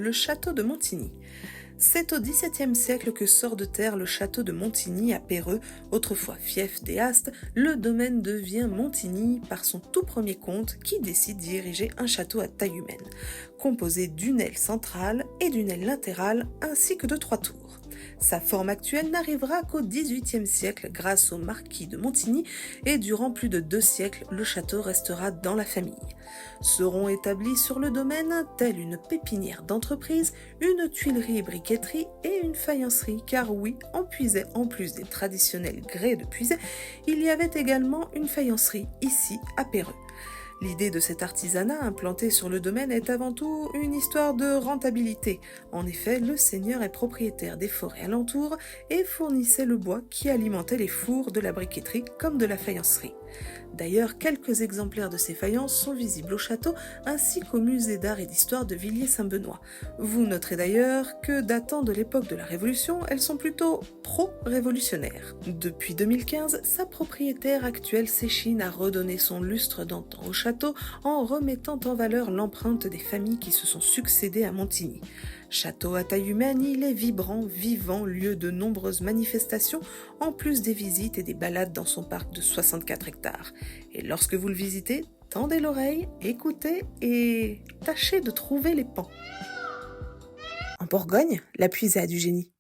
le château de Montigny. C'est au XVIIe siècle que sort de terre le château de Montigny à Péreux, autrefois fief des Astes. Le domaine devient Montigny par son tout premier comte qui décide d'y ériger un château à taille humaine, composé d'une aile centrale et d'une aile latérale ainsi que de 3 tours. Sa forme actuelle n'arrivera qu'au XVIIIe siècle grâce au marquis de Montigny et durant plus de 2 siècles, le château restera dans la famille. Seront établis sur le domaine, telle une pépinière d'entreprise, une tuilerie et briqueterie et une faïencerie, car oui, on puisait en plus des traditionnels grès de puiset, il y avait également une faïencerie ici à Péreux. L'idée de cet artisanat implanté sur le domaine est avant tout une histoire de rentabilité. En effet, le seigneur est propriétaire des forêts alentours et fournissait le bois qui alimentait les fours de la briqueterie comme de la faïencerie. D'ailleurs, quelques exemplaires de ces faïences sont visibles au château ainsi qu'au musée d'art et d'histoire de Villiers-Saint-Benoît. Vous noterez d'ailleurs que datant de l'époque de la Révolution, elles sont plutôt pro-révolutionnaires. Depuis 2015, sa propriétaire actuelle s'échine à redonner son lustre d'antan au château en remettant en valeur l'empreinte des familles qui se sont succédées à Montigny. Château à taille humaine, il est vibrant, vivant, lieu de nombreuses manifestations, en plus des visites et des balades dans son parc de 64 hectares. Et lorsque vous le visitez, tendez l'oreille, écoutez et tâchez de trouver les pans. En Bourgogne, la puisée a du génie.